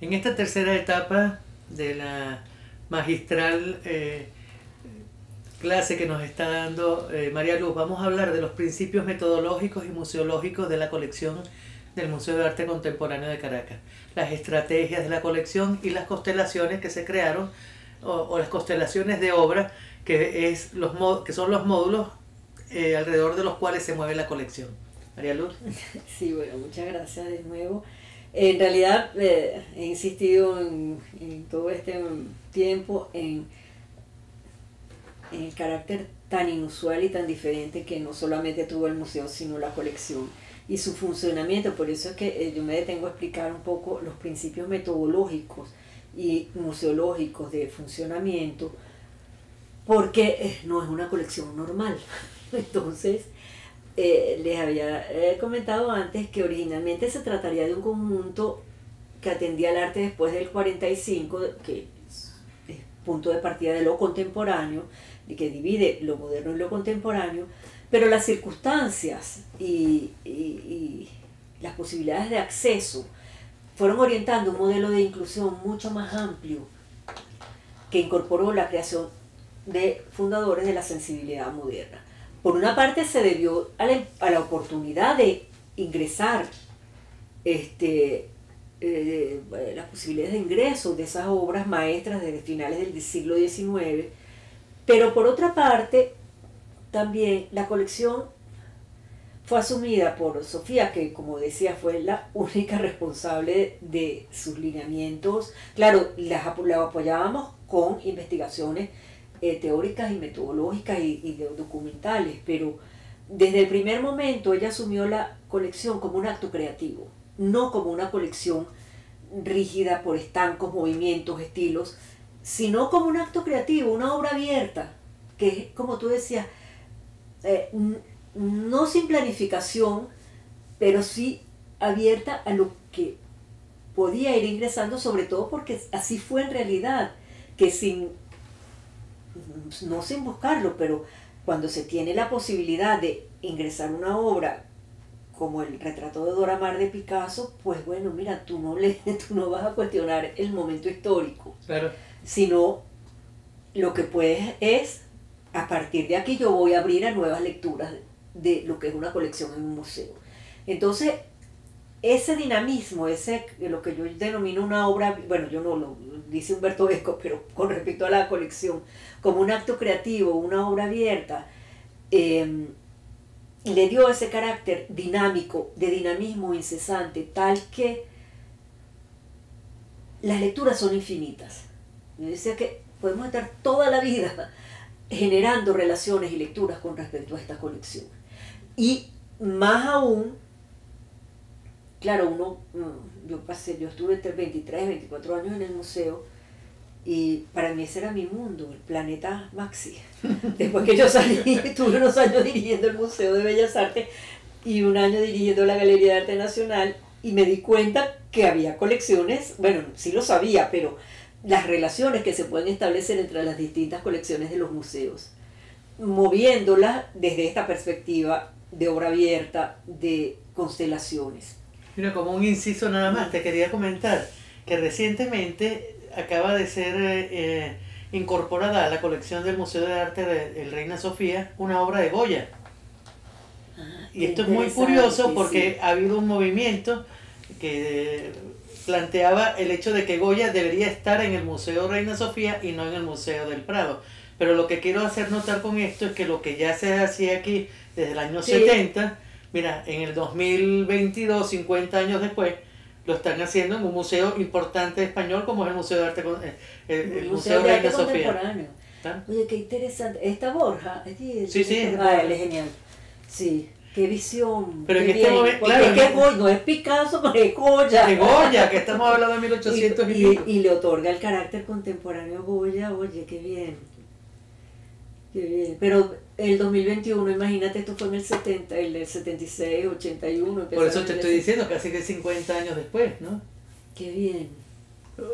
En esta tercera etapa de la magistral clase que nos está dando María Luz, vamos a hablar de los principios metodológicos y museológicos de la colección del Museo de Arte Contemporáneo de Caracas, las estrategias de la colección y las constelaciones que se crearon, o las constelaciones de obra, que son los módulos alrededor de los cuales se mueve la colección. María Luz. Sí, bueno, muchas gracias de nuevo. En realidad he insistido en todo este tiempo en el carácter tan inusual y tan diferente que no solamente tuvo el museo, sino la colección y su funcionamiento. Por eso es que yo me detengo a explicar un poco los principios metodológicos y museológicos de funcionamiento, porque no es una colección normal. Entonces, les había comentado antes que originalmente se trataría de un conjunto que atendía al arte después del 45, que es punto de partida de lo contemporáneo, y que divide lo moderno y lo contemporáneo, pero las circunstancias y las posibilidades de acceso fueron orientando un modelo de inclusión mucho más amplio que incorporó la creación de fundadores de la sensibilidad moderna. Por una parte se debió a la oportunidad de ingresar las posibilidades de ingreso de esas obras maestras desde finales del siglo XIX, pero por otra parte también la colección fue asumida por Sofía, que como decía fue la única responsable de sus lineamientos. Claro, la apoyábamos con investigaciones teóricas y metodológicas y documentales, pero desde el primer momento ella asumió la colección como un acto creativo, no como una colección rígida por estancos, movimientos, estilos, sino como un acto creativo, una obra abierta, que como tú decías, no sin planificación, pero sí abierta a lo que podía ir ingresando, sobre todo porque así fue en realidad, que no sin buscarlo, pero cuando se tiene la posibilidad de ingresar una obra como el retrato de Dora Maar de Picasso, pues bueno, mira, tú no vas a cuestionar el momento histórico, Claro. Sino lo que puedes es, a partir de aquí yo voy a abrir a nuevas lecturas de lo que es una colección en un museo. Entonces, ese dinamismo, lo que yo denomino una obra, bueno, yo no lo dice Humberto Eco, pero con respecto a la colección, como un acto creativo, una obra abierta, le dio ese carácter dinámico, de dinamismo incesante, tal que las lecturas son infinitas. Yo decía que podemos estar toda la vida generando relaciones y lecturas con respecto a esta colección. Y más aún, claro, yo estuve entre 23 y 24 años en el museo, y para mí ese era mi mundo, el planeta Maxi. Después que yo salí, tuve unos años dirigiendo el Museo de Bellas Artes y un año dirigiendo la Galería de Arte Nacional, y me di cuenta que había colecciones, bueno, sí lo sabía, pero las relaciones que se pueden establecer entre las distintas colecciones de los museos, moviéndolas desde esta perspectiva de obra abierta, de constelaciones. Mira, como un inciso nada más, te quería comentar que recientemente acaba de ser incorporada a la colección del Museo de Arte de Reina Sofía una obra de Goya. Y esto es muy curioso porque sí, ha habido un movimiento que planteaba el hecho de que Goya debería estar en el Museo Reina Sofía y no en el Museo del Prado. Pero lo que quiero hacer notar con esto es que lo que ya se hacía aquí desde el año 70, mira, en el 2022, 50 años después, lo están haciendo en un museo importante español como es el Museo de Arte, el Museo de Reina Sofía. ¿Ah? Oye, qué interesante. ¿Esta Borja? Sí, sí. Él es genial. Sí, qué visión. Pero qué en este momento, claro, es que no es Picasso, pero es Goya. De Goya, que estamos hablando de 1800 y le otorga el carácter contemporáneo a Goya. Oye, qué bien. Qué bien. Pero el 2021, imagínate, esto fue en el 70, el 76, 81. Por eso te estoy diciendo, casi que 50 años después, ¿no? Qué bien.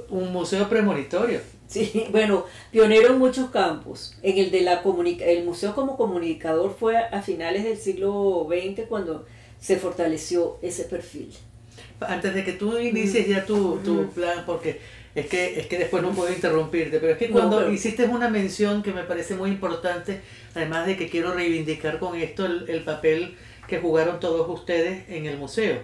Un museo premonitorio. Sí, bueno, pionero en muchos campos. En el de el museo como comunicador fue a finales del siglo XX cuando se fortaleció ese perfil. Antes de que tú inicies ya tu plan, porque es que después no puedo interrumpirte, pero es que cuando hiciste una mención que me parece muy importante, además de que quiero reivindicar con esto el papel que jugaron todos ustedes en el museo.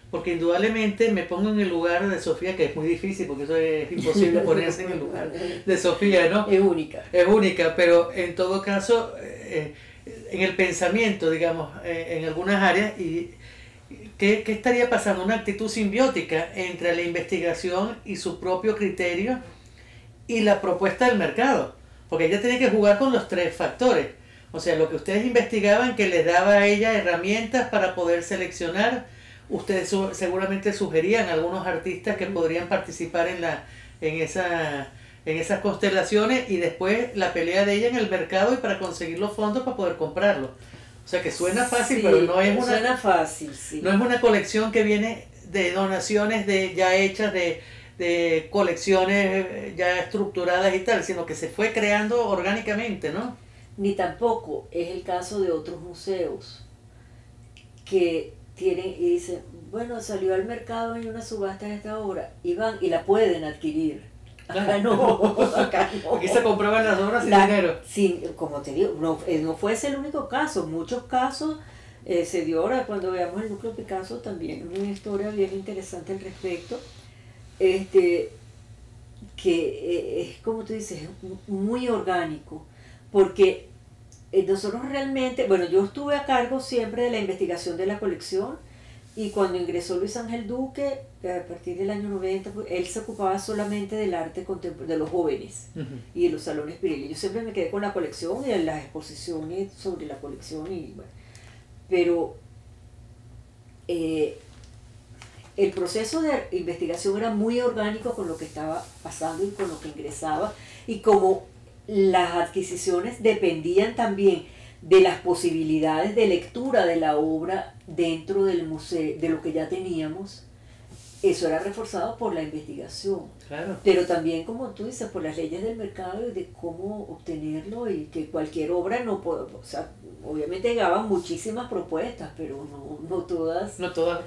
Porque indudablemente me pongo en el lugar de Sofía, que es muy difícil, porque eso es imposible ponerse en el lugar de Sofía, ¿no? Es única. Es única, pero en todo caso, en el pensamiento, digamos, en algunas áreas, y ¿qué estaría pasando? Una actitud simbiótica entre la investigación y su propio criterio y la propuesta del mercado. Porque ella tiene que jugar con los tres factores. O sea, lo que ustedes investigaban que les daba a ella herramientas para poder seleccionar. Ustedes seguramente sugerían a algunos artistas que podrían participar en esas constelaciones, y después la pelea de ella en el mercado y para conseguir los fondos para poder comprarlo. O sea que suena fácil, sí, pero no es suena fácil, sí. No es una colección que viene de donaciones ya hechas, de colecciones ya estructuradas y tal, sino que se fue creando orgánicamente, ¿no? Ni tampoco es el caso de otros museos que tienen y dicen, bueno, salió al mercado en una subasta de esta obra, y van y la pueden adquirir. Acá no, acá no. Aquí se compraban las obras sin dinero. Sin, como te digo, no fue ese el único caso. En muchos casos se dio ahora, cuando veamos el núcleo Picasso, también una historia bien interesante al respecto. Que es, como tú dices, muy orgánico, porque nosotros realmente, bueno, yo estuve a cargo siempre de la investigación de la colección, y cuando ingresó Luis Ángel Duque, a partir del año 90, él se ocupaba solamente del arte contemporáneo, de los jóvenes y de los salones Pirelli. Yo siempre me quedé con la colección y de las exposiciones sobre la colección, y bueno, pero el proceso de investigación era muy orgánico con lo que estaba pasando y con lo que ingresaba, y como las adquisiciones dependían también de las posibilidades de lectura de la obra dentro del museo, de lo que ya teníamos, eso era reforzado por la investigación. Claro. Pero también, como tú dices, por las leyes del mercado y de cómo obtenerlo, y que cualquier obra no puede, o sea, obviamente llegaban muchísimas propuestas, pero no todas. No todas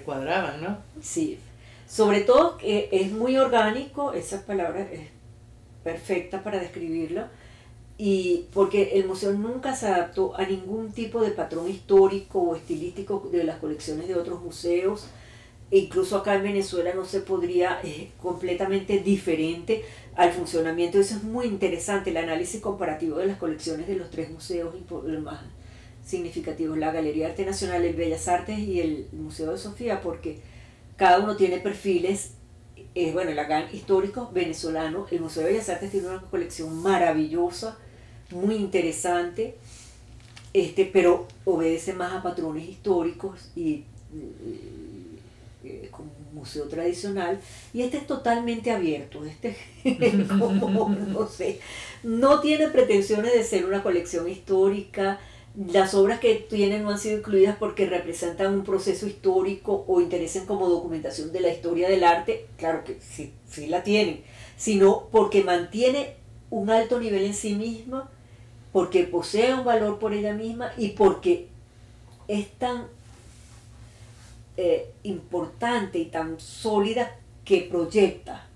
cuadraban, ¿no? Sí. Sobre todo es muy orgánico, esa palabra es perfecta para describirlo, y porque el museo nunca se adaptó a ningún tipo de patrón histórico o estilístico de las colecciones de otros museos. E incluso acá en Venezuela no se podría, completamente diferente al funcionamiento. Eso es muy interesante, el análisis comparativo de las colecciones de los tres museos más significativos, la Galería de Arte Nacional, el Bellas Artes y el Museo de Sofía, porque cada uno tiene perfiles. Bueno, el ACAN histórico venezolano, el Museo de Bellas Artes tiene una colección maravillosa, muy interesante, pero obedece más a patrones históricos y como un museo tradicional, y este es totalmente abierto, como, no sé, no tiene pretensiones de ser una colección histórica. Las obras que tienen no han sido incluidas porque representan un proceso histórico o interesen como documentación de la historia del arte, claro que sí la tienen, sino porque mantiene un alto nivel en sí misma, porque posee un valor por ella misma, y porque es tan importante y tan sólida que proyecta.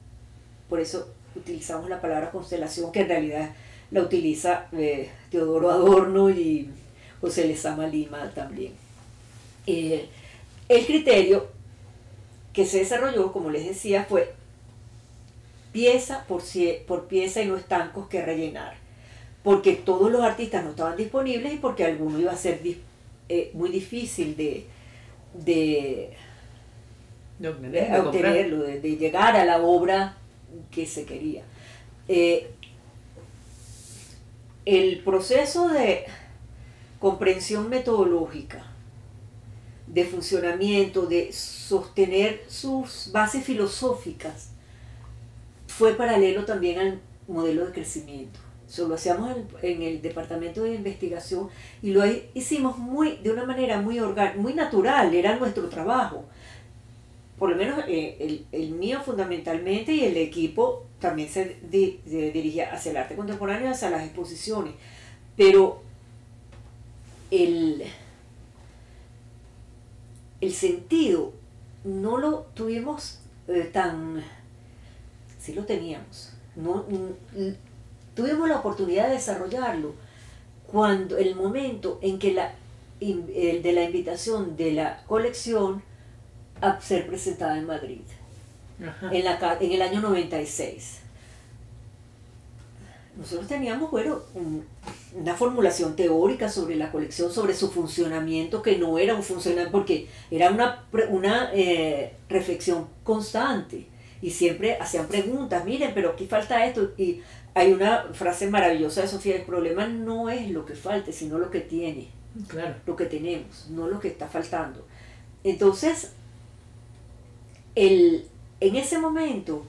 Por eso utilizamos la palabra constelación, que en realidad la utiliza Teodoro Adorno y José Lezama Lima también. El criterio que se desarrolló, como les decía, fue pieza por pieza y no estancos que rellenar, porque todos los artistas no estaban disponibles y porque alguno iba a ser muy difícil de obtenerlo, de llegar a la obra que se quería. El proceso de comprensión metodológica, de funcionamiento, de sostener sus bases filosóficas, fue paralelo también al modelo de crecimiento. Eso lo hacíamos en el departamento de investigación, y lo hicimos de una manera muy muy natural, era nuestro trabajo. Por lo menos el mío fundamentalmente, y el equipo también se dirigía hacia el arte contemporáneo, hacia las exposiciones. Pero el sentido no lo tuvimos tan... Sí lo teníamos. No, tuvimos la oportunidad de desarrollarlo cuando el momento en que el de la invitación de la colección a ser presentada en Madrid, en el año 96. Nosotros teníamos, bueno, una formulación teórica sobre la colección, sobre su funcionamiento, que no era un funcionamiento, porque era una reflexión constante, y siempre hacían preguntas, miren, pero aquí falta esto, y hay una frase maravillosa de Sofía: el problema no es lo que falte, sino lo que tiene, claro, lo que tenemos, no lo que está faltando. Entonces, en ese momento,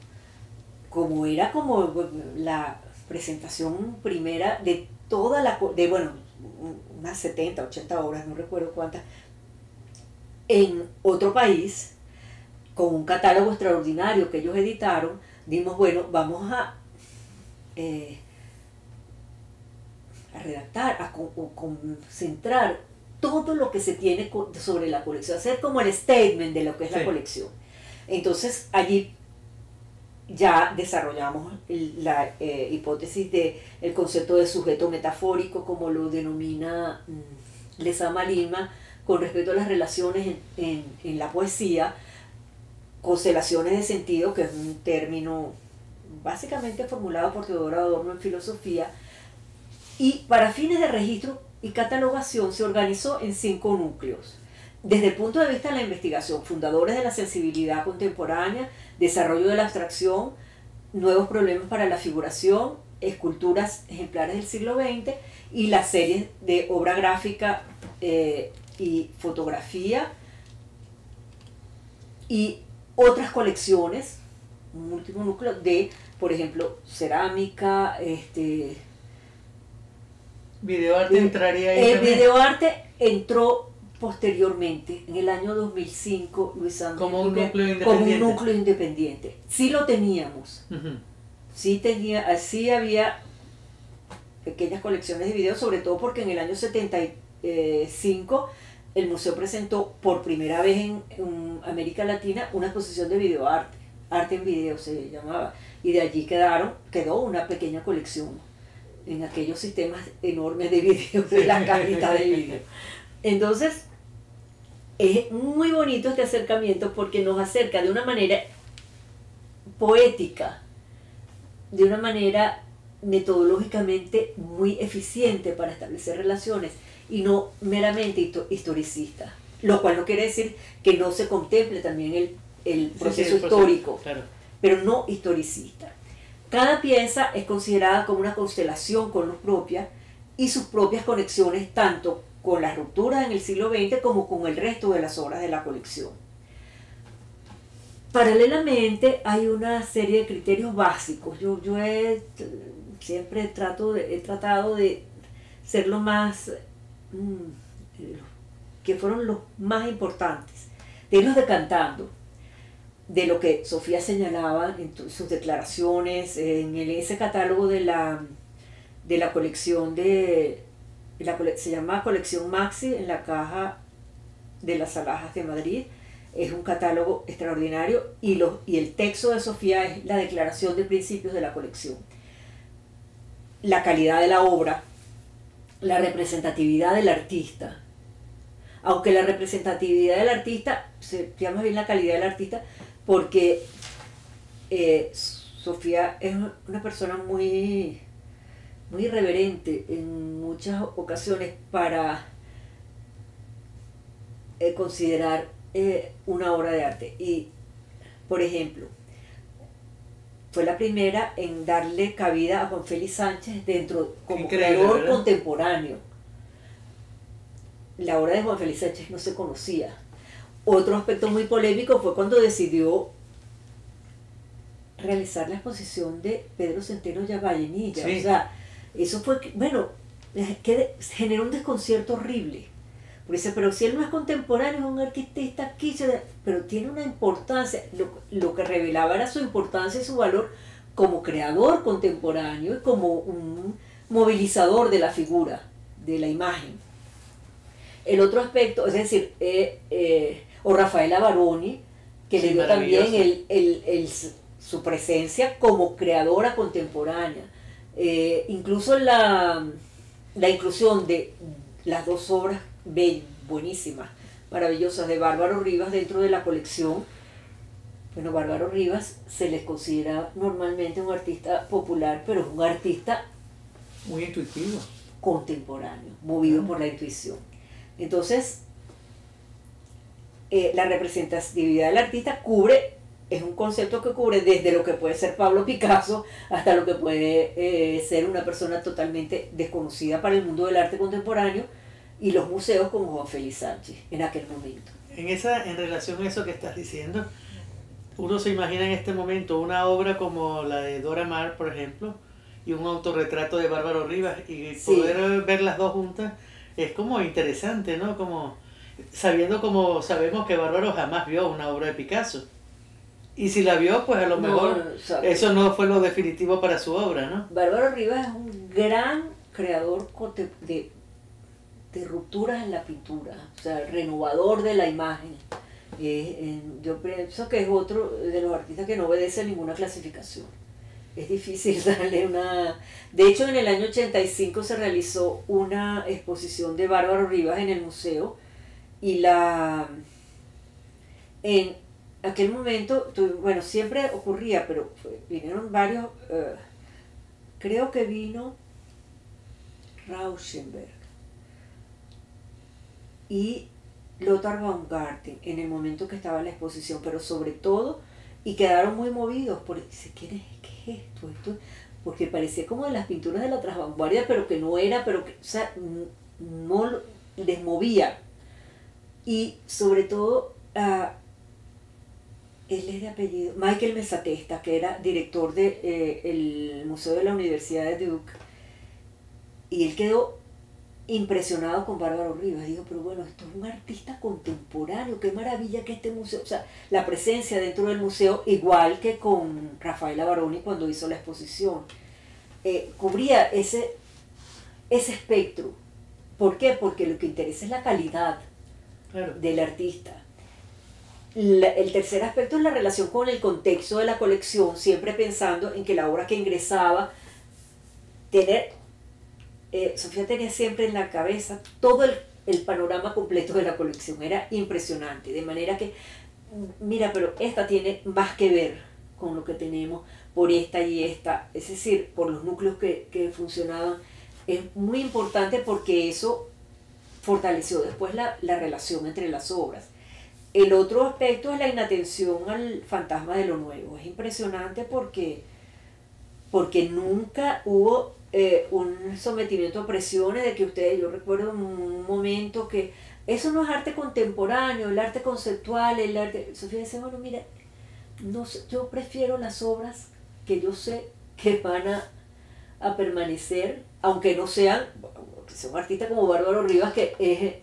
como era como la presentación primera de toda bueno, unas 70, 80 horas, no recuerdo cuántas, en otro país, con un catálogo extraordinario que ellos editaron, dimos, bueno, vamos a redactar, a concentrar todo lo que se tiene sobre la colección, hacer como el statement de lo que es la colección. Entonces allí ya desarrollamos la hipótesis del concepto de sujeto metafórico, como lo denomina Lezama Lima, con respecto a las relaciones en la poesía, constelaciones de sentido, que es un término básicamente formulado por Teodoro Adorno en filosofía, y para fines de registro y catalogación se organizó en 5 núcleos. Desde el punto de vista de la investigación: fundadores de la sensibilidad contemporánea, desarrollo de la abstracción, nuevos problemas para la figuración, esculturas ejemplares del siglo XX, y las series de obra gráfica y fotografía, y otras colecciones, un último núcleo de, por ejemplo, cerámica, videoarte entraría ahí. El videoarte entró posteriormente, en el año 2005, Luis Ángel, como un núcleo independiente. Como un núcleo independiente. Sí lo teníamos. Sí había pequeñas colecciones de videos, sobre todo porque en el año 75 el museo presentó por primera vez en América Latina una exposición de videoarte, arte en video se llamaba, y de allí quedó una pequeña colección en aquellos sistemas enormes de video, de la cajita de video. Entonces, es muy bonito este acercamiento porque nos acerca de una manera poética, de una manera metodológicamente muy eficiente para establecer relaciones y no meramente historicista, lo cual no quiere decir que no se contemple también el proceso histórico, claro, pero no historicista. Cada pieza es considerada como una constelación con luz propia y sus propias conexiones tanto con las rupturas en el siglo XX como con el resto de las obras de la colección. Paralelamente hay una serie de criterios básicos. Yo siempre he tratado de ser lo más, que fueron los más importantes, de irlos decantando, de lo que Sofía señalaba en sus declaraciones, en ese catálogo de la colección se llama Colección Maxi, en la caja de las alhajas de Madrid. Es un catálogo extraordinario y el texto de Sofía es la declaración de principios de la colección. La calidad de la obra, la representatividad del artista, aunque la representatividad del artista, se llama bien la calidad del artista, porque Sofía es una persona muy, muy irreverente en muchas ocasiones para considerar una obra de arte. Y, por ejemplo, fue la primera en darle cabida a Juan Félix Sánchez como creador contemporáneo. La obra de Juan Félix Sánchez no se conocía. Otro aspecto muy polémico fue cuando decidió realizar la exposición de Pedro Centeno y Vallenilla. Sí. O sea, eso fue, bueno, que generó un desconcierto horrible. Porque dice, pero si él no es contemporáneo, es un artista quiche, pero tiene una importancia. Lo que revelaba era su importancia y su valor como creador contemporáneo y como un movilizador de la figura, de la imagen. El otro aspecto, es decir, o Rafaela Baroni, que Sí, le dio también maravillosa. su presencia como creadora contemporánea. Incluso la inclusión de las dos obras buenísimas, maravillosas de Bárbaro Rivas dentro de la colección. Bueno, Bárbaro Rivas se les considera normalmente un artista popular, pero es un artista Muy intuitivo. contemporáneo, movido por la intuición. Entonces, la representatividad del artista es un concepto que cubre desde lo que puede ser Pablo Picasso hasta lo que puede ser una persona totalmente desconocida para el mundo del arte contemporáneo y los museos como Juan Félix Sánchez en aquel momento. En relación a eso que estás diciendo, uno se imagina en este momento una obra como la de Dora Maar, por ejemplo, y un autorretrato de Bárbaro Rivas, y poder ver las dos juntas es como interesante, ¿no? Como sabemos que Bárbaro jamás vio una obra de Picasso. Y si la vio, pues a lo mejor eso no fue lo definitivo para su obra, ¿no? Bárbaro Rivas es un gran creador de rupturas en la pintura, o sea, renovador de la imagen. Yo pienso que es otro de los artistas que no obedece a ninguna clasificación. Es difícil darle una... De hecho, en el año 85 se realizó una exposición de Bárbaro Rivas en el museo y en aquel momento, bueno, siempre ocurría, pero vinieron varios, creo que vino Rauschenberg y Lothar Baumgarten en el momento que estaba en la exposición, pero sobre todo, y quedaron muy movidos por dice, ¿qué es esto? Porque parecía como de las pinturas de la transvanguardia, pero que no era, pero que, o sea, no les movía. Y sobre todo, él es de apellido, Michael Mesatesta, que era director del Museo de la Universidad de Duke, y él quedó impresionado con Bárbaro Rivas. Digo, pero bueno, esto es un artista contemporáneo, qué maravilla que este museo, o sea, la presencia dentro del museo, igual que con Rafaela Baroni cuando hizo la exposición, cubría ese espectro. ¿Por qué? Porque lo que interesa es la calidad del artista. El tercer aspecto es la relación con el contexto de la colección, siempre pensando en que la obra que ingresaba, Sofía tenía siempre en la cabeza todo el panorama completo de la colección, era impresionante, de manera que, mira, pero esta tiene más que ver con lo que tenemos por esta y esta, es decir, por los núcleos que funcionaban. Es muy importante porque eso fortaleció después la relación entre las obras. El otro aspecto es la inatención al fantasma de lo nuevo. Es impresionante porque nunca hubo un sometimiento a presiones de que yo recuerdo un momento que eso no es arte contemporáneo, el arte conceptual, el arte... Sofía dice, bueno, mira, no sé, yo prefiero las obras que yo sé que van a permanecer, aunque no sean, que sea un artista como Bárbaro Rivas, que es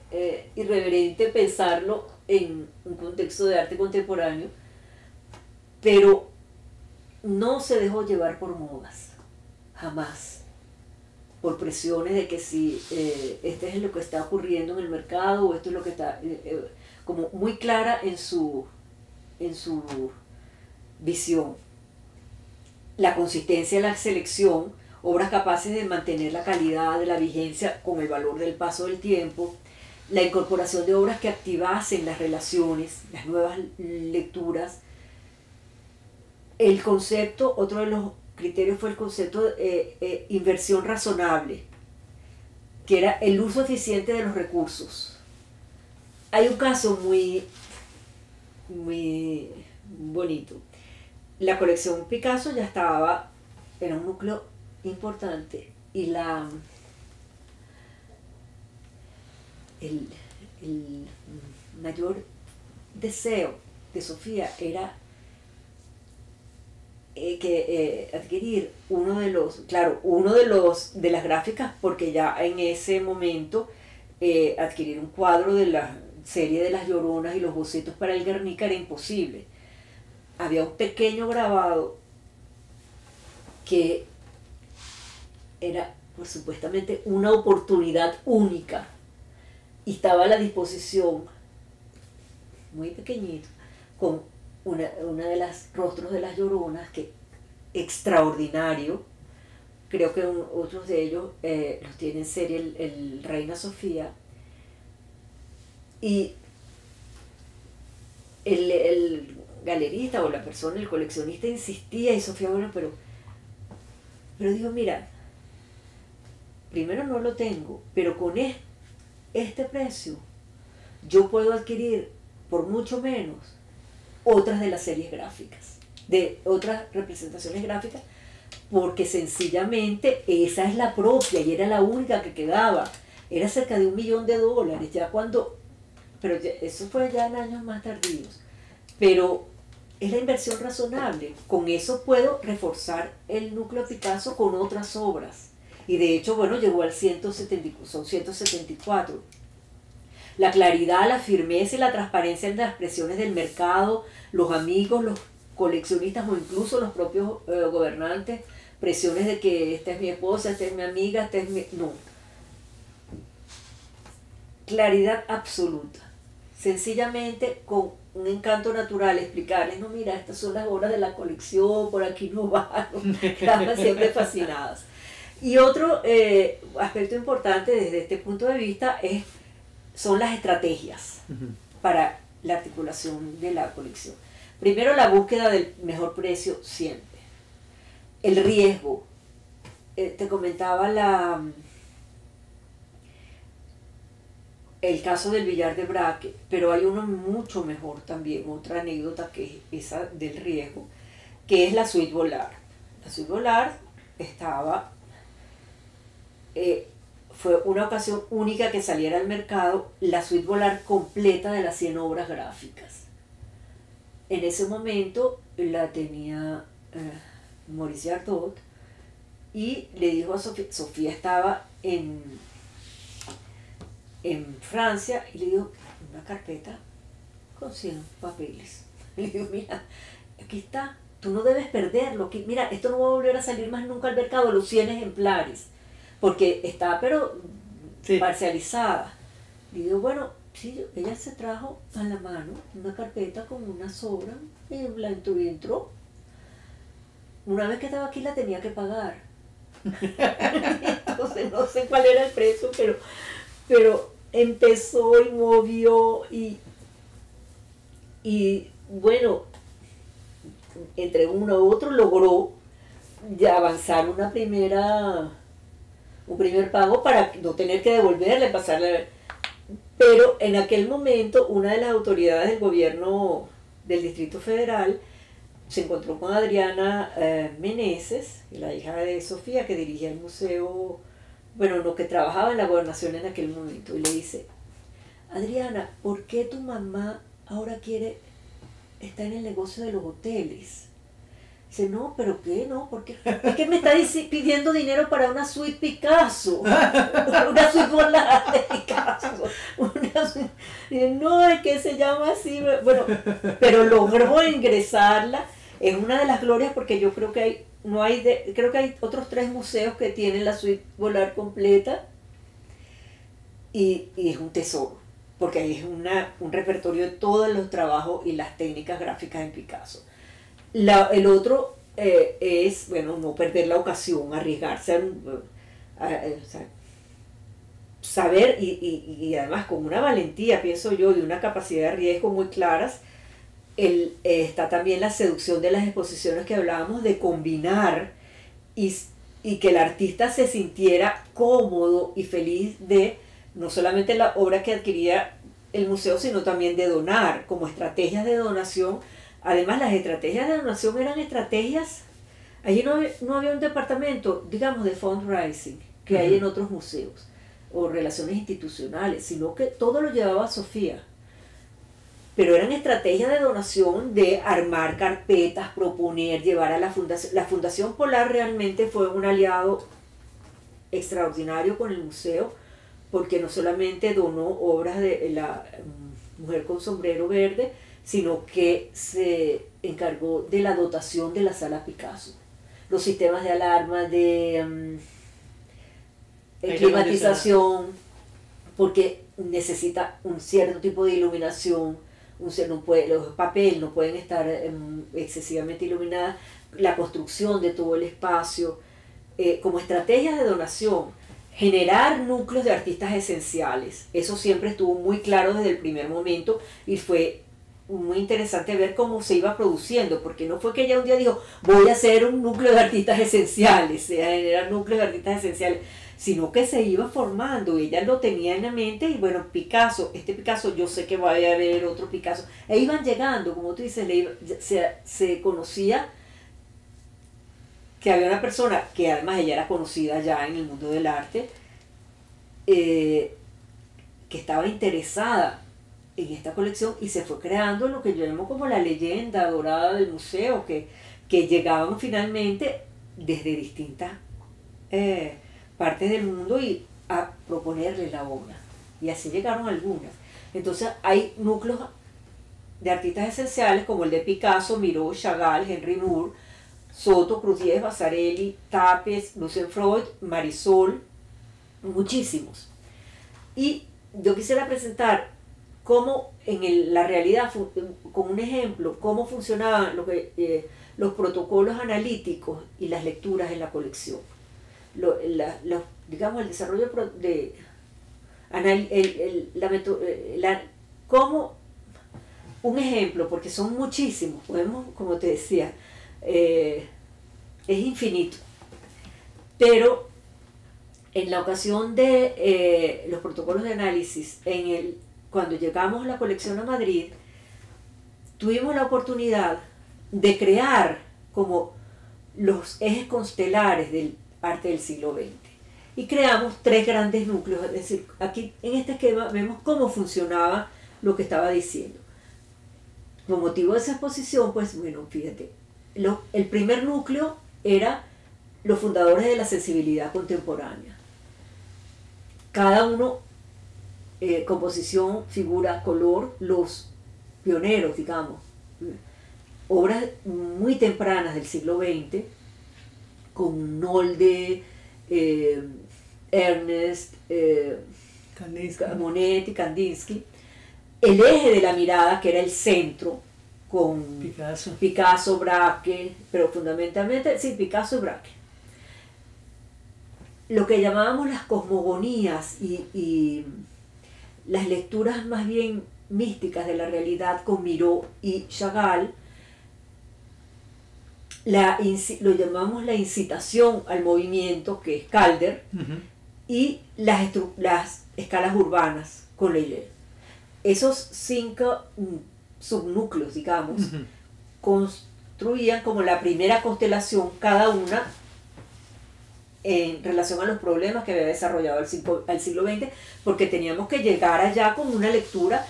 irreverente pensarlo en un contexto de arte contemporáneo, pero no se dejó llevar por modas, jamás, por presiones de que si este es lo que está ocurriendo en el mercado o esto es lo que está, como muy clara en su visión. La consistencia en la selección, obras capaces de mantener la calidad de la vigencia con el valor del paso del tiempo, la incorporación de obras que activasen las relaciones, las nuevas lecturas. El concepto, otro de los criterios fue el concepto de inversión razonable, que era el uso eficiente de los recursos. Hay un caso muy bonito. La colección Picasso ya estaba, era un núcleo importante, y el mayor deseo de Sofía era adquirir uno de las gráficas, porque ya en ese momento adquirir un cuadro de la serie de las Lloronas y los bocetos para el Guernica era imposible. Había un pequeño grabado que era, pues, supuestamente una oportunidad única, y estaba a la disposición, muy pequeñito, con una de las rostros de las Lloronas, que extraordinario. Creo que otros de ellos los tiene en serie el Reina Sofía. Y el galerista o la persona, el coleccionista insistía, y Sofía, bueno, pero digo, mira, primero no lo tengo, pero con este precio yo puedo adquirir por mucho menos otras de las series gráficas, de otras representaciones gráficas, porque sencillamente esa es la propia y era la única que quedaba. Era cerca de $1 millón, ya cuando, pero eso fue ya en años más tardíos. Pero es la inversión razonable. Con eso puedo reforzar el núcleo de Picasso con otras obras. Y de hecho, bueno, llegó al 170, son 174. La claridad, la firmeza y la transparencia en las expresiones del mercado, los amigos, los coleccionistas o incluso los propios gobernantes, presiones de que esta es mi esposa, esta es mi amiga, esta es mi... No. Claridad absoluta. Sencillamente con un encanto natural explicarles, no, mira, estas son las obras de la colección, por aquí no van, estaban siempre fascinadas. Y otro aspecto importante desde este punto de vista son las estrategias para la articulación de la colección. Primero, la búsqueda del mejor precio siempre. El riesgo. Te comentaba el caso del billar de Braque, pero hay uno mucho mejor también, otra anécdota que es esa del riesgo, que es la suite Vollard. La suite Vollard fue una ocasión única que saliera al mercado la suite Vollard completa de las 100 obras gráficas. En ese momento la tenía Maurice Ardot y le dijo a Sofía estaba en Francia, y le digo, una carpeta con 100 papeles. Le digo, mira, aquí está, tú no debes perderlo, mira, esto no va a volver a salir más nunca al mercado, los 100 ejemplares, porque está, pero sí, parcializada. Le digo, bueno, sí, ella se trajo a la mano una carpeta con una sobra, y la entró. Una vez que estaba aquí la tenía que pagar. Entonces no sé cuál era el precio, pero empezó y movió y bueno, entre uno u otro logró ya avanzar un primer pago para no tener que devolverle, pasarle. Pero en aquel momento una de las autoridades del gobierno del Distrito Federal se encontró con Adriana Meneses, la hija de Sofía, que dirigía el museo, bueno, lo que trabajaba en la gobernación en aquel momento, y le dice, Adriana, ¿por qué tu mamá ahora está en el negocio de los hoteles? Dice, no, ¿pero qué? No, porque es que me está pidiendo dinero para una suite Picasso, una suite Vollard de Picasso, dice, no, es que se llama así, bueno, pero logró ingresarla. Es una de las glorias porque yo creo que creo que hay otros 3 museos que tienen la suite Vollard completa y es un tesoro, porque ahí es un repertorio de todos los trabajos y las técnicas gráficas en Picasso. El otro es, bueno, no perder la ocasión, arriesgarse saber y además con una valentía, pienso yo, y una capacidad de riesgo muy claras. Está también la seducción de las exposiciones que hablábamos, de combinar y que el artista se sintiera cómodo y feliz de no solamente la obra que adquiría el museo, sino también de donar, como estrategias de donación. Además, las estrategias de donación eran estrategias, allí no había un departamento, digamos, de fundraising que hay en otros museos, o relaciones institucionales, sino que todo lo llevaba Sofía. Pero eran estrategias de donación, de armar carpetas, proponer, llevar a la fundación. La Fundación Polar realmente fue un aliado extraordinario con el museo, porque no solamente donó obras de la Mujer con Sombrero Verde, sino que se encargó de la dotación de la Sala Picasso. Los sistemas de alarma, de climatización, porque necesita un cierto tipo de iluminación, no puede, los papel no pueden estar excesivamente iluminadas, la construcción de todo el espacio, como estrategias de donación, generar núcleos de artistas esenciales. Eso siempre estuvo muy claro desde el primer momento y fue muy interesante ver cómo se iba produciendo, porque no fue que ella un día dijo, voy a hacer un núcleo de artistas esenciales, a generar núcleos de artistas esenciales, sino que se iba formando, ella lo tenía en la mente y bueno, Picasso, este Picasso, yo sé que va a haber otro Picasso, e iban llegando, como tú dices, se conocía que había una persona, que además ella era conocida ya en el mundo del arte, que estaba interesada en esta colección y se fue creando lo que yo llamo como la leyenda dorada del museo, que llegaban finalmente desde distintas partes del mundo y a proponerle la obra. Y así llegaron algunas. Entonces hay núcleos de artistas esenciales como el de Picasso, Miró, Chagall, Henry Moore, Soto, Cruz Diez, Vasarely, Tapes, Lucien Freud, Marisol, muchísimos. Y yo quisiera presentar cómo en la realidad, con un ejemplo, cómo funcionaban los protocolos analíticos y las lecturas en la colección. Digamos, el desarrollo de como un ejemplo, porque son muchísimos, podemos, como te decía, es infinito, pero en la ocasión de los protocolos de análisis, cuando llegamos a la colección a Madrid, tuvimos la oportunidad de crear como los ejes constelares del arte del siglo XX. Y creamos 3 grandes núcleos, es decir, aquí en este esquema vemos cómo funcionaba lo que estaba diciendo. Con motivo de esa exposición, pues bueno, fíjate, el primer núcleo era los fundadores de la sensibilidad contemporánea. Cada uno, composición, figura, color, los pioneros, digamos, obras muy tempranas del siglo XX, con Nolde, Ernest, Monet y Kandinsky. El eje de la mirada, que era el centro, con Picasso, Braque, pero fundamentalmente, sí, Picasso y Braque. Lo que llamábamos las cosmogonías y las lecturas más bien místicas de la realidad con Miró y Chagall, lo llamamos la incitación al movimiento, que es Calder, y las escalas urbanas con Leyler. Esos 5 subnúcleos, digamos, construían como la primera constelación, cada una en relación a los problemas que había desarrollado al siglo XX, porque teníamos que llegar allá con una lectura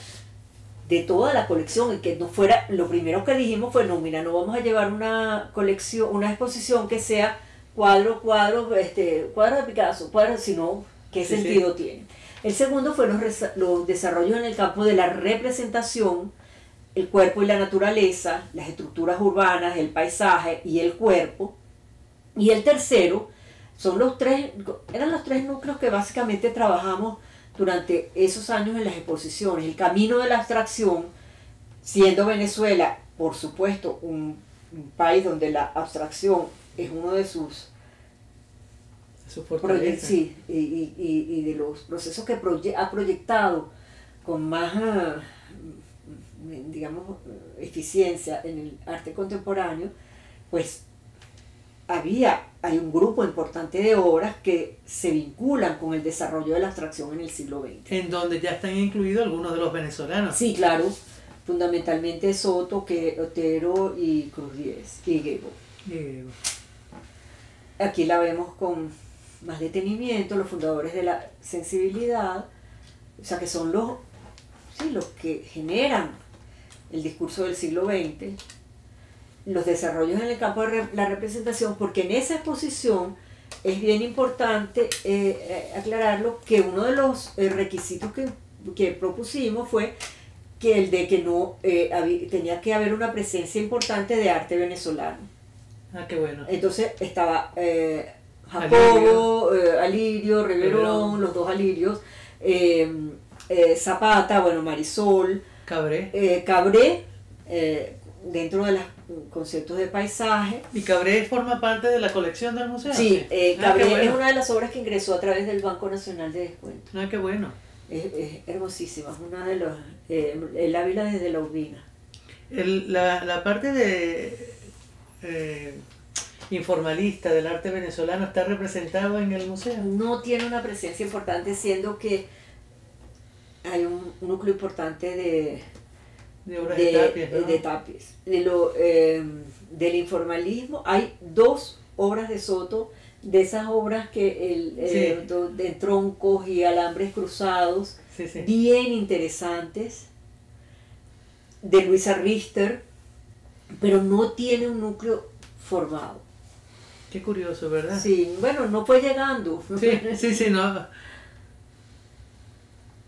de toda la colección, y que no fuera, lo primero que dijimos fue, no, mira, no vamos a llevar una colección, una exposición que sea cuadro de Picasso, sino qué sentido tiene. El segundo fue los desarrollos en el campo de la representación, el cuerpo y la naturaleza, las estructuras urbanas, el paisaje y el cuerpo. Y el tercero eran los 3 núcleos que básicamente trabajamos durante esos años en las exposiciones. El camino de la abstracción, siendo Venezuela, por supuesto, un país donde la abstracción es uno de sus proyectos, sí, y de los procesos que ha proyectado con más, digamos, eficiencia en el arte contemporáneo, pues hay un grupo importante de obras que se vinculan con el desarrollo de la abstracción en el siglo XX. En donde ya están incluidos algunos de los venezolanos. Sí, claro, fundamentalmente Soto, Otero y Cruz Diez y Gebo. Aquí la vemos con más detenimiento, los fundadores de la sensibilidad, o sea que son los que generan el discurso del siglo XX, los desarrollos en el campo de la representación, porque en esa exposición es bien importante aclararlo, que uno de los requisitos que propusimos fue que el de que tenía que haber una presencia importante de arte venezolano. Ah, qué bueno. Entonces estaba Jacobo, Alirio, Reverón, los 2 Alirios, Zapata, bueno, Marisol, Cabré, dentro de los conceptos de paisaje. ¿Y Cabré forma parte de la colección del museo? Sí, Cabré qué bueno. es una de las obras que ingresó a través del Banco Nacional de Descuento. Qué bueno. Es hermosísima, es una de los... el Ávila desde la Urbina. La parte de informalista del arte venezolano está representado en el museo. No tiene una presencia importante, siendo que hay un núcleo importante de obras de Tapies, ¿no? de Tapies. Del informalismo hay 2 obras de Soto, de esas obras que de troncos y alambres cruzados, sí, sí. bien interesantes, de Luisa Richter, pero no tiene un núcleo formado. Qué curioso, ¿verdad? Sí, bueno, no fue llegando. Sí, no.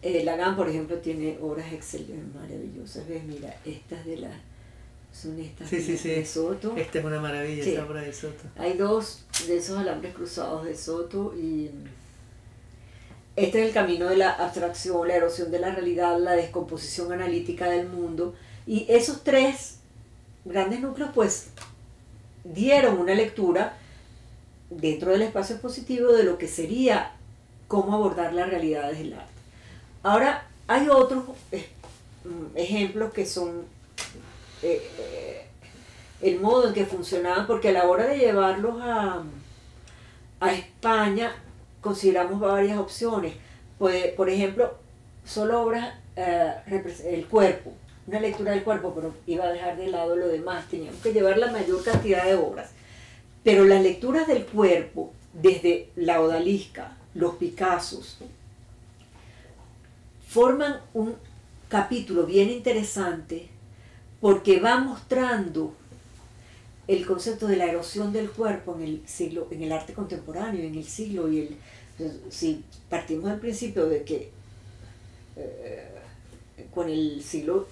Lagan, por ejemplo, tiene obras excelentes, maravillosas. ¿Ves? Mira, estas son estas de Soto. Esta es una maravilla, sí. Esta obra de Soto. Hay 2 de esos alambres cruzados de Soto y este es el camino de la abstracción, la erosión de la realidad, la descomposición analítica del mundo. Y esos 3 grandes núcleos pues dieron una lectura dentro del espacio expositivo de lo que sería cómo abordar las realidades del arte. Ahora, hay otros ejemplos que son el modo en que funcionaban, porque a la hora de llevarlos a España consideramos varias opciones. Pues, por ejemplo, solo obras, el cuerpo, una lectura del cuerpo, pero iba a dejar de lado lo demás, teníamos que llevar la mayor cantidad de obras. Pero las lecturas del cuerpo, desde la odalisca, los Picassos, forman un capítulo bien interesante porque va mostrando el concepto de la erosión del cuerpo en el arte contemporáneo, en el siglo si partimos del principio de que con el siglo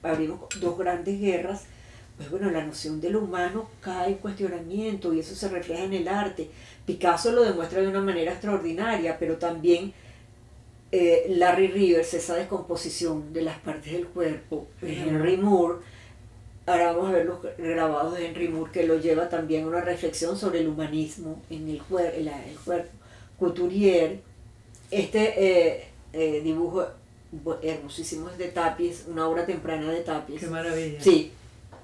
abrimos 2 grandes guerras, pues bueno, la noción de lo humano cae en cuestionamiento y eso se refleja en el arte. Picasso lo demuestra de una manera extraordinaria, pero también Larry Rivers, esa descomposición de las partes del cuerpo, Henry Moore, ahora vamos a ver los grabados de Henry Moore, que lo lleva también a una reflexión sobre el humanismo en el cuerpo. Couturier, dibujo hermosísimo es de Tapies, una obra temprana de Tapies. Qué maravilla. Sí,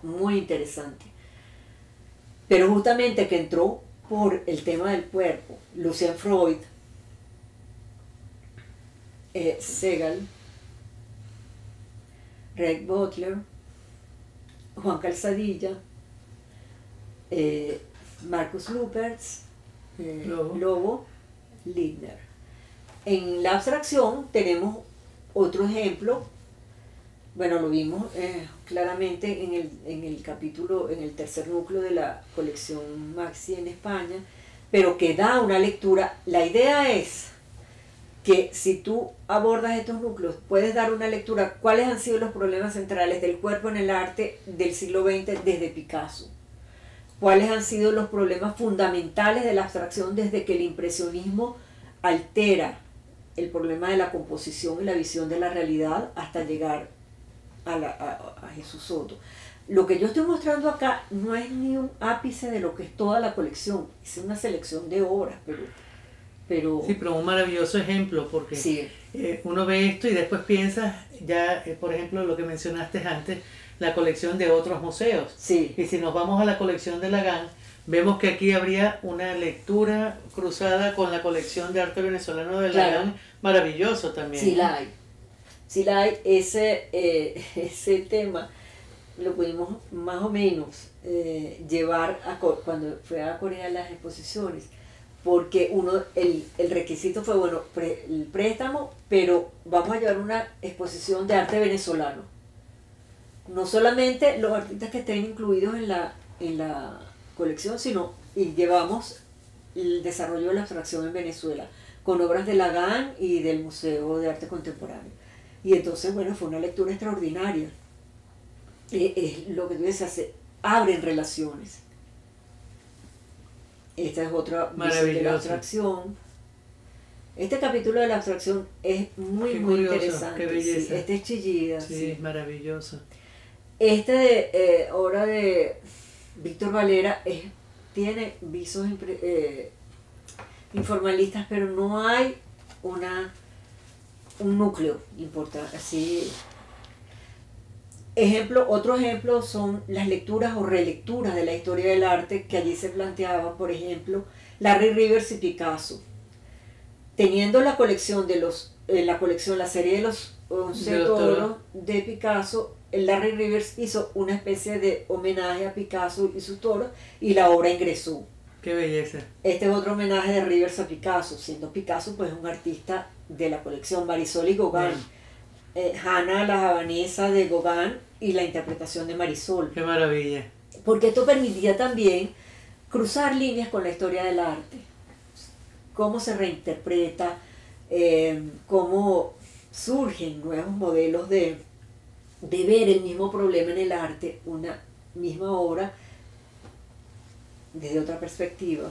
muy interesante. Pero justamente que entró por el tema del cuerpo, Lucian Freud, Segal, Reg Butler, Juan Calzadilla, Marcus Lupertz, Lobo, Lindner. En la abstracción tenemos otro ejemplo, bueno, lo vimos claramente en el capítulo, en el tercer núcleo de la colección Maxi en España, pero que da una lectura. La idea es que si tú abordas estos núcleos, puedes dar una lectura, cuáles han sido los problemas centrales del cuerpo en el arte del siglo XX desde Picasso, cuáles han sido los problemas fundamentales de la abstracción desde que el impresionismo altera el problema de la composición y la visión de la realidad hasta llegar a Jesús Soto. Lo que yo estoy mostrando acá no es ni un ápice de lo que es toda la colección, es una selección de obras, pero sí, pero un maravilloso ejemplo, porque sí. Uno ve esto y después piensa ya, por ejemplo, lo que mencionaste antes, la colección de otros museos. Sí. Y si nos vamos a la colección de Lagan, vemos que aquí habría una lectura cruzada con la colección de arte venezolano de Lagan, maravilloso también. Sí la hay. Sí la hay. Ese tema lo pudimos más o menos llevar cuando fue a Corea a las exposiciones, porque el requisito fue, bueno, el préstamo, pero vamos a llevar una exposición de arte venezolano. No solamente los artistas que estén incluidos en la colección, sino y llevamos el desarrollo de la abstracción en Venezuela, con obras de Lagan y del Museo de Arte Contemporáneo. Y entonces, bueno, fue una lectura extraordinaria. Lo que tú dices, abren relaciones. Esta es otra visión de la abstracción. Este capítulo de la abstracción es muy, Qué muy curioso, interesante. qué belleza. Sí, este es Chillida. Sí, Sí. es maravilloso. Este de obra de Víctor Valera tiene visos informalistas, pero no hay un núcleo importante. Así. Otro ejemplo son las lecturas o relecturas de la historia del arte que allí se planteaban, por ejemplo, Larry Rivers y Picasso. Teniendo la colección la serie de los 11 toros de Picasso, Larry Rivers hizo una especie de homenaje a Picasso y sus toros y la obra ingresó. Qué belleza. Este es otro homenaje de Rivers a Picasso, siendo Picasso pues un artista de la colección Marisol y Gauguin. Hannah la javanesa de Gauguin y la interpretación de Marisol. Qué maravilla. Porque esto permitía también cruzar líneas con la historia del arte. Cómo se reinterpreta, cómo surgen nuevos modelos de ver el mismo problema en el arte, una misma obra, desde otra perspectiva.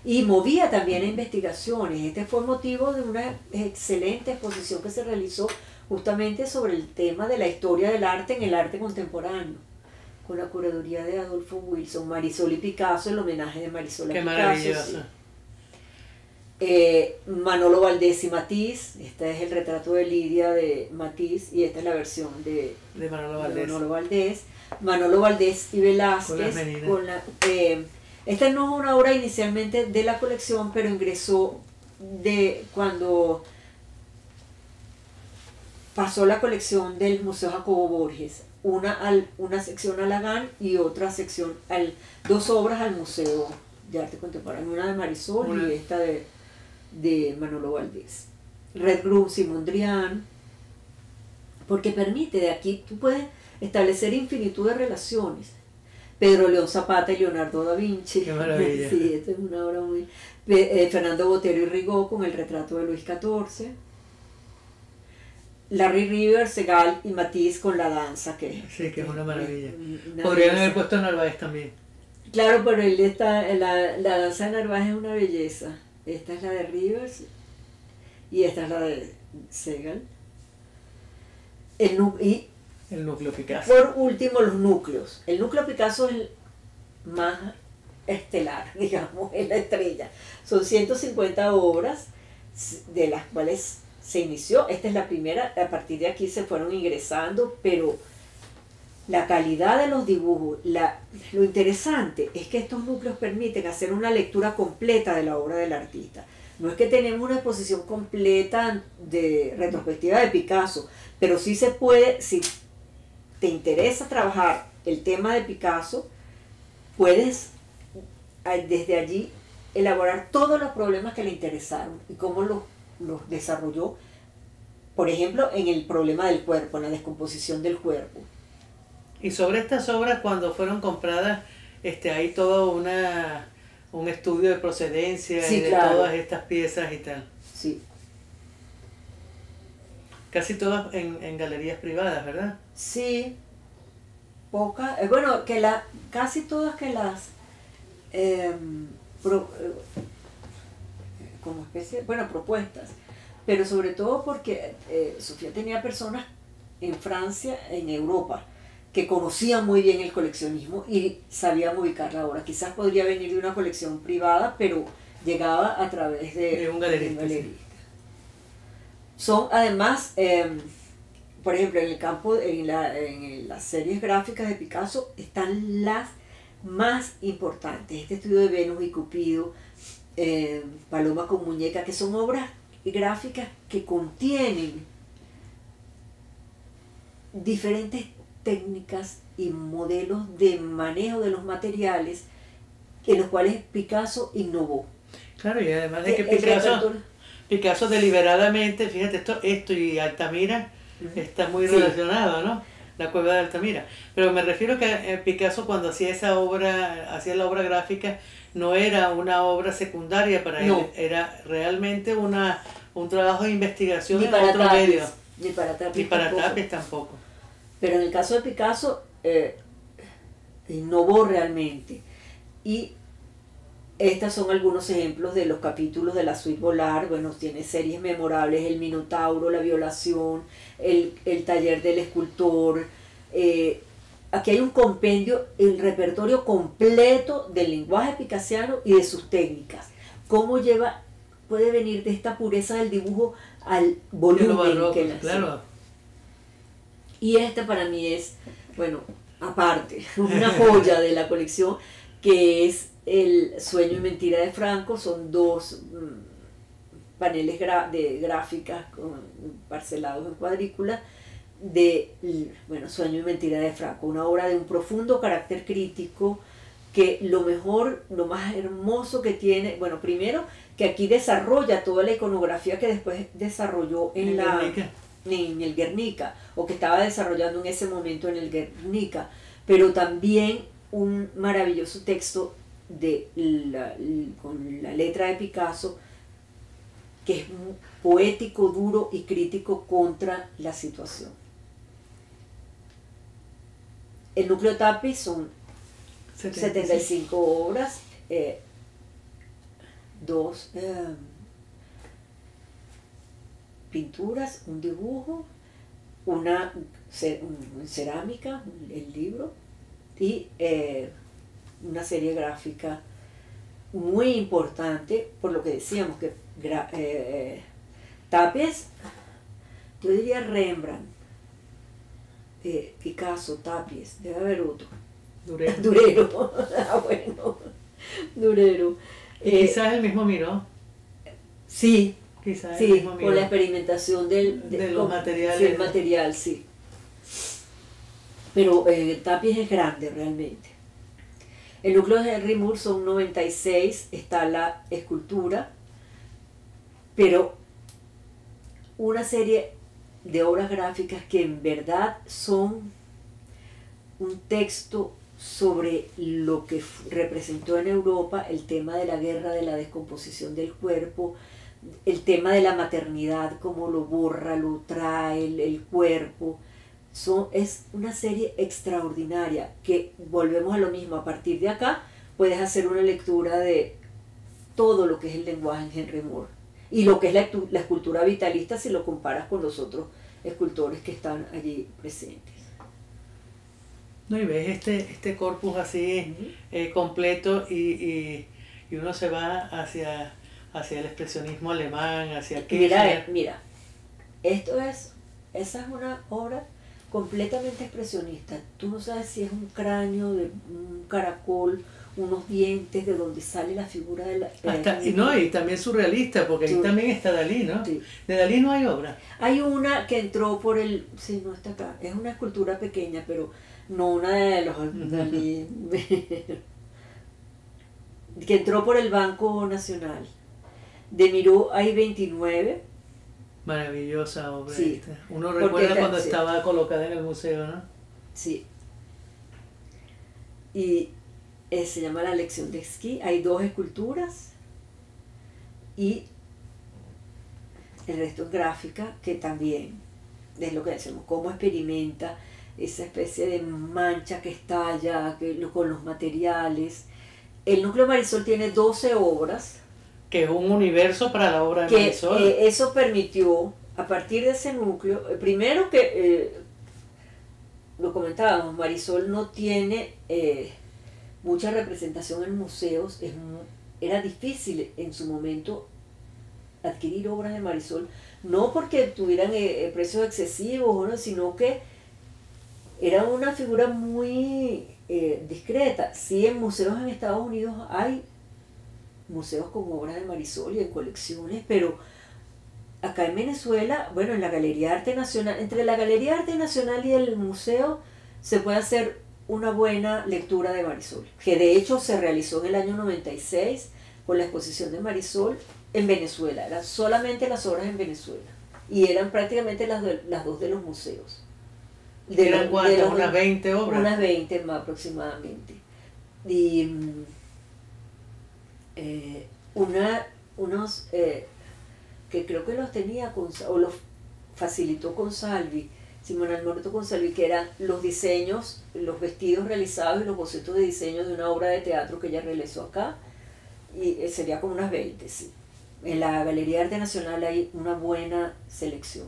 Y movía también a investigaciones. Este fue motivo de una excelente exposición que se realizó justamente sobre el tema de la historia del arte en el arte contemporáneo, con la curaduría de Adolfo Wilson, Marisol y Picasso, el homenaje de Marisol a Qué Picasso. maravilloso. Sí. Manolo Valdés y Matisse, este es el retrato de Lidia de Matisse y esta es la versión de Manolo Valdés. Manolo Valdés y Velázquez esta no es una obra inicialmente de la colección, pero ingresó cuando pasó la colección del Museo Jacobo Borges, una sección a Lagán y otra sección, dos obras al Museo de Arte Contemporáneo, una de Marisol y esta de Manolo Valdés. Red Grooms y Mondrian, porque permite, de aquí tú puedes establecer infinitud de relaciones. Pedro León Zapata y Leonardo da Vinci. Qué maravilla. Sí, esta es una obra muy... Fernando Botero y Rigaud con el retrato de Luis XIV. Larry Rivers, Segal y Matisse con la danza, que es una maravilla. Podrían haber puesto Narváez también. Claro, pero la danza de Narváez es una belleza. Esta es la de Rivers y esta es la de Segal. El núcleo Picasso. Por último, los núcleos. El núcleo Picasso es el más estelar, digamos, es la estrella. Son 150 obras, de las cuales se inició. Esta es la primera, a partir de aquí se fueron ingresando, pero la calidad de los dibujos, lo interesante es que estos núcleos permiten hacer una lectura completa de la obra del artista. No es que tenemos una exposición completa de retrospectiva de Picasso, pero sí se puede, si te interesa trabajar el tema de Picasso, puedes desde allí elaborar todos los problemas que le interesaron y cómo los desarrolló, por ejemplo, en el problema del cuerpo, en la descomposición del cuerpo. Y sobre estas obras, cuando fueron compradas, hay todo un estudio de procedencia, sí, y de todas estas piezas y tal. Sí. Casi todas en galerías privadas, ¿verdad? Sí, pocas, casi todas que las como propuestas, pero sobre todo porque Sofía tenía personas en Francia, en Europa, que conocían muy bien el coleccionismo y sabían ubicar la obra. Quizás podría venir de una colección privada, pero llegaba a través de un galerista. Sí. Son además, por ejemplo, en el campo, en las series gráficas de Picasso están las más importantes. Este estudio de Venus y Cupido, Paloma con muñeca, que son obras gráficas que contienen diferentes técnicas y modelos de manejo de los materiales en los cuales Picasso innovó. Claro, y además de que Picasso deliberadamente, fíjate, esto y Altamira está muy relacionado, ¿no? La cueva de Altamira. Pero me refiero que Picasso, cuando hacía la obra gráfica, no era una obra secundaria para él, era realmente un trabajo de investigación en otro medio. Ni para Tapies tampoco. Pero en el caso de Picasso, innovó realmente. Y Estos son algunos ejemplos de los capítulos de la suite Volar. Bueno, tiene series memorables: El Minotauro, La Violación, el Taller del Escultor. Aquí hay un compendio, el repertorio completo del lenguaje picasiano y de sus técnicas. Cómo puede venir de esta pureza del dibujo al volumen barroco, que nace. claro. Y esta para mí es, bueno, aparte, una joya de la colección, que es El Sueño y Mentira de Franco. Son dos paneles de gráficas parcelados en cuadrículas de, bueno, Sueño y Mentira de Franco, una obra de un profundo carácter crítico, que lo mejor, lo más hermoso que tiene, bueno, primero que aquí desarrolla toda la iconografía que después desarrolló en el Guernica, o que estaba desarrollando en ese momento en el Guernica, pero también un maravilloso texto con la letra de Picasso, que es poético, duro y crítico contra la situación. El núcleo Tapies son 75 obras, dos pinturas, un dibujo, una cerámica, el libro, y una serie gráfica muy importante, por lo que decíamos que Tapies, yo diría Rembrandt, Picasso, Tapies, debe haber otro. Durero. Bueno, Durero. Y quizás el mismo Miró. Sí, Quizás sí, el mismo Miró. con la experimentación de los materiales. Sí, el material, sí. Pero Tapies es grande realmente. El núcleo de Henry Moore son 96, está la escultura, pero una serie de obras gráficas que en verdad son un texto sobre lo que representó en Europa el tema de la guerra, de la descomposición del cuerpo, el tema de la maternidad, cómo lo borra, lo trae el cuerpo. Es una serie extraordinaria, que volvemos a lo mismo. A partir de acá puedes hacer una lectura de todo lo que es el lenguaje en Henry Moore y lo que es la escultura vitalista, si lo comparas con los otros escultores que están allí presentes. No, y ves este corpus así completo, y uno se va hacia el expresionismo alemán, hacia Kirchner. Mira, esa es una obra completamente expresionista. Tú no sabes si es un cráneo de un caracol, unos dientes, de donde sale la figura de la... y también surrealista, porque ahí también está Dalí, ¿no? Sí. De Dalí no hay obra. Hay una que entró por el... Sí, no está acá. Es una escultura pequeña, pero no una de los Dalí. Que entró por el Banco Nacional. De Miró hay 29. Maravillosa obra. Sí. Uno recuerda cuando sí. estaba colocada en el museo, ¿no? Sí. Y se llama La Lección de Esquí. Hay 2 esculturas y el resto es gráfica, que también es lo que decimos, cómo experimenta esa especie de mancha que estalla con los materiales. El núcleo Marisol tiene 12 obras. Que es un universo para la obra de Marisol. Eso permitió, a partir de ese núcleo, primero que, lo comentábamos, Marisol no tiene mucha representación en museos. Era difícil en su momento adquirir obras de Marisol, no porque tuvieran precios excesivos, ¿no? Sino que era una figura muy discreta. Sí, en museos en Estados Unidos hay museos con obras de Marisol y en colecciones, pero acá en Venezuela, bueno, en la Galería de Arte Nacional, entre la Galería de Arte Nacional y el museo se puede hacer una buena lectura de Marisol, que de hecho se realizó en el año 96 con la exposición de Marisol en Venezuela. Eran solamente las obras en Venezuela y eran prácticamente las 2 de los museos. ¿Eran cuántas? ¿Unas 20 obras? Unas 20 más aproximadamente. Y unos que creo que los tenía o los facilitó Consalvi, Simón Alberto Consalvi, que eran los diseños, los vestidos realizados y los bocetos de diseño de una obra de teatro que ella realizó acá, y sería como unas 20, sí. En la Galería de Arte Nacional hay una buena selección.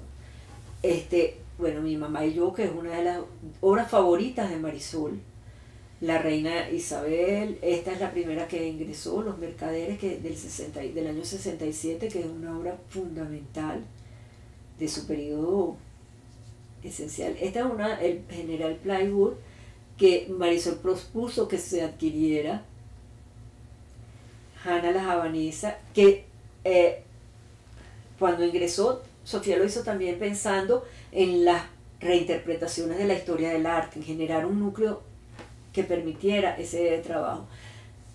Bueno, mi mamá y yo, que es una de las obras favoritas de Marisol, La Reina Isabel. Esta es la primera que ingresó, Los Mercaderes, que del año 67, que es una obra fundamental de su periodo esencial. Esta es el General Plywood, que Marisol propuso que se adquiriera. Hanna la Javanesa, que cuando ingresó, Sofía lo hizo también pensando en las reinterpretaciones de la historia del arte, en generar un núcleo que permitiera ese trabajo.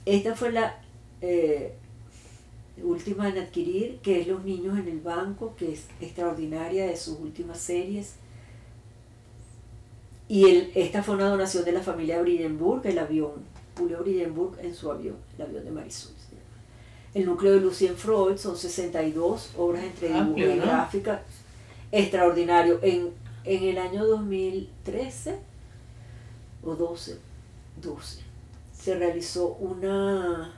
Esta fue la última en adquirir, que es Los Niños en el Banco, que es extraordinaria, de sus últimas series. Y esta fue una donación de la familia Brillenburg, el avión, Julio Brillenburg en su avión, el avión de Marisol. El núcleo de Lucien Freud, son 62 obras entre dibujo y gráfica, extraordinario. En el año 2013 o 12, se realizó una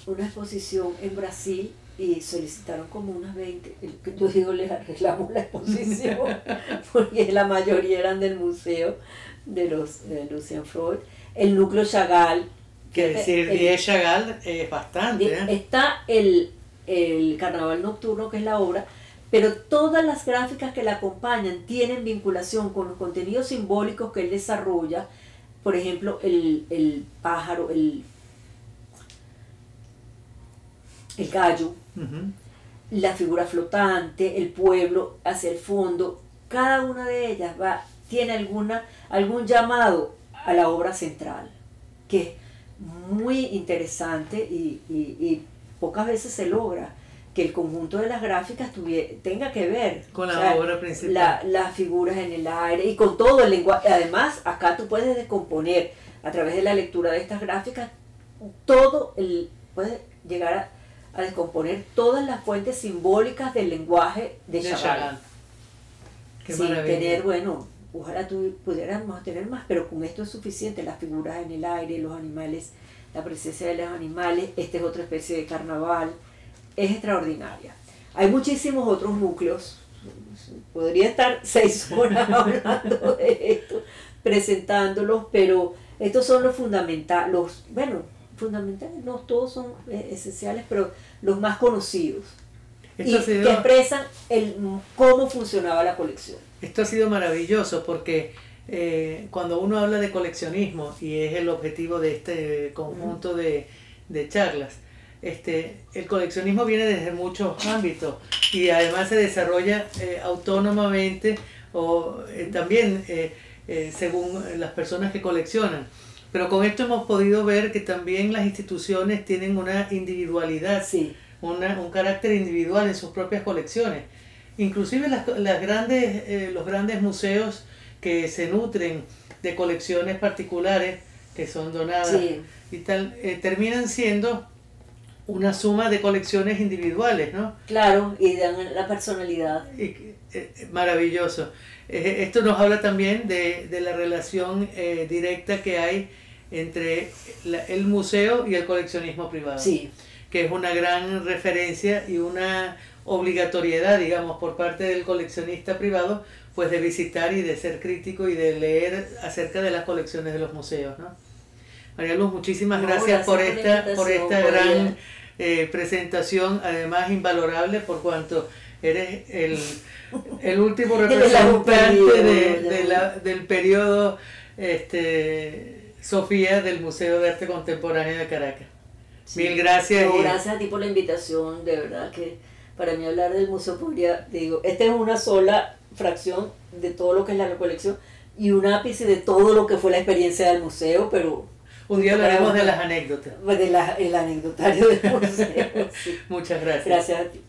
exposición en Brasil y solicitaron como unas 20. Yo digo, les arreglamos la exposición porque la mayoría eran del museo de Lucien Freud. El núcleo Chagall, que decir 10 Chagall es bastante. Está el Carnaval Nocturno, que es la obra, pero todas las gráficas que la acompañan tienen vinculación con los contenidos simbólicos que él desarrolla. Por ejemplo, el pájaro, el gallo, la figura flotante, el pueblo hacia el fondo. Cada una de ellas tiene algún llamado a la obra central, que es muy interesante y pocas veces se logra que el conjunto de las gráficas tenga que ver con la obra principal, las figuras en el aire y con todo el lenguaje. Además, acá tú puedes descomponer a través de la lectura de estas gráficas puedes llegar a descomponer todas las fuentes simbólicas del lenguaje de Chagall. Sin tener, ojalá pudiéramos tener más, pero con esto es suficiente. Las figuras en el aire, los animales, la presencia de los animales. Esta es otra especie de carnaval, es extraordinaria. Hay muchísimos otros núcleos, podría estar 6 horas hablando de esto, presentándolos, pero estos son los fundamentales, fundamentales, no todos son esenciales, pero los más conocidos, que expresan cómo funcionaba la colección. Esto ha sido maravilloso porque cuando uno habla de coleccionismo, y es el objetivo de este conjunto de charlas, el coleccionismo viene desde muchos ámbitos y además se desarrolla autónomamente o también según las personas que coleccionan. Pero con esto hemos podido ver que también las instituciones tienen una individualidad, sí, un carácter individual en sus propias colecciones. Inclusive los grandes museos que se nutren de colecciones particulares que son donadas, sí, y tal, terminan siendo una suma de colecciones individuales, ¿no? Claro, y dan la personalidad. Maravilloso. Esto nos habla también de la relación directa que hay entre el museo y el coleccionismo privado, sí, que es una gran referencia y una obligatoriedad, digamos, por parte del coleccionista privado, pues de visitar y de ser crítico y de leer acerca de las colecciones de los museos, ¿no? María Luz, muchísimas gracias por esta gran presentación, además invalorable por cuanto eres el último representante del periodo Sofía del Museo de Arte Contemporáneo de Caracas. Sí. Mil gracias. Gracias a ti por la invitación, de verdad que para mí hablar del museo esta es una sola fracción de todo lo que es la colección y un ápice de todo lo que fue la experiencia del museo, pero un día hablaremos de las anécdotas. El anecdotario del museo. Sí. Muchas gracias. Gracias a ti.